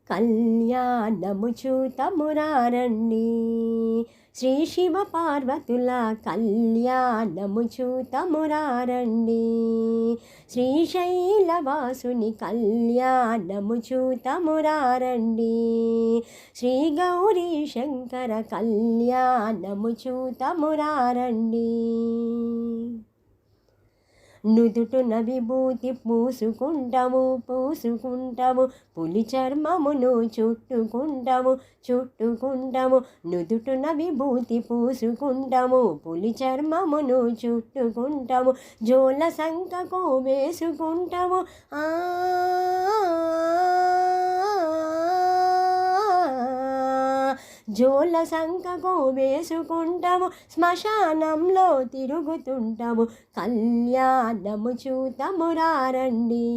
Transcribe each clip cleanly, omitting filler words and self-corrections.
కళ్యాణము చూతమురారండి. శ్రీ శివ పార్వతుల కళ్యాణము చూతమురారండి. శ్రీశైలవాసుని కళ్యాణము చూతమురారండి. శ్రీ గౌరీ శంకర కళ్యాణము చూతమురారండి. నుదుటున విభూతి పూసుకుంటాము పులి చర్మమును చుట్టుకుంటాము నుదుటున విభూతి పూసుకుంటాము పులి చర్మమును చుట్టుకుంటాము జోల సంకకు వేసుకుంటాము జోల సంకకు వేసుకుంటాము శ్మశానంలో తిరుగుతుంటాము కళ్యాణము చూతమురారండి.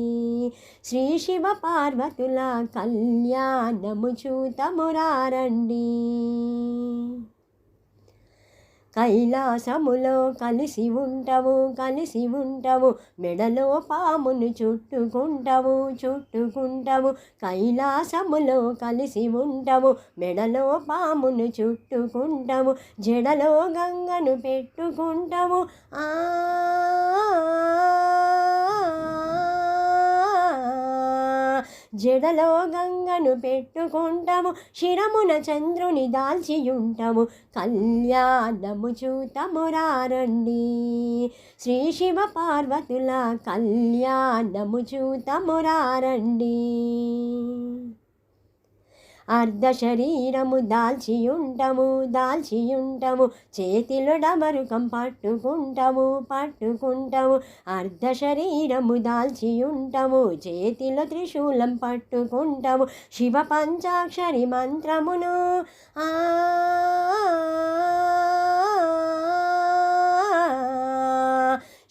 శ్రీ శివ పార్వతుల కళ్యాణము చూతమురారండి. కైలాసములో కలిసి ఉంటాము మెడలో పామును చుట్టుకుంటాము కైలాసములో కలిసి ఉంటాము మెడలో పామును చుట్టుకుంటాము జడలో గంగను పెట్టుకుంటాము జడలో గంగను పెట్టుకుంటాము శిరమున చంద్రుని దాల్చియుంటాము కళ్యాణము చూతమురారండి. శ్రీ శివ పార్వతుల కళ్యాణము చూతమురారండి. అర్ధ శరీరము దాల్చియుంటాము చేతిలో డమరుకం పట్టుకుంటాము అర్ధ శరీరము దాల్చియుంటాము చేతిలో త్రిశూలం పట్టుకుంటాము శివ పంచాక్షరి మంత్రమును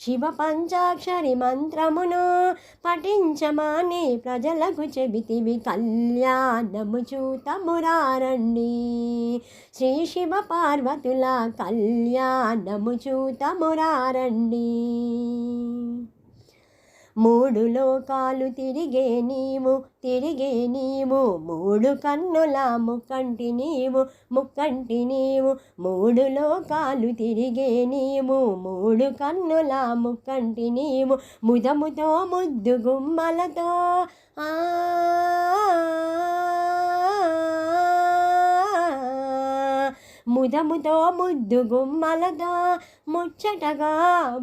శివ పంచాక్షరి మంత్రమును పఠించమాని ప్రజలకు చెబితివి కళ్యాణము చూతమురారండి. శ్రీ శివ పార్వతుల కళ్యాణము చూతమురారండి. మూడు లోకాలు తిరిగే నీవు మూడు కన్నుల ముక్కంటి నీవు మూడు లోకాలు తిరిగే నీవు మూడు కన్నుల ముక్కంటి నీవు ముదముతో ముద్దు గుమ్మలతో ముదముతో ముద్దు గుమ్మలతో ముచ్చటగా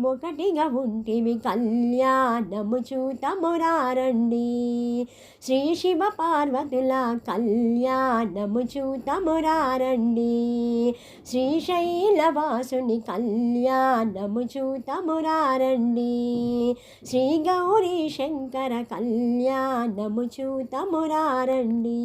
ఒకటిగా ఉంటివి కళ్యాణము చూతమురారండి. శ్రీ శివ పార్వతుల కళ్యాణము చూతమురారండి. శ్రీశైలవాసుని కళ్యాణము చూతమురారండి. శ్రీ గౌరీ శంకర కళ్యాణము చూతమురారండి.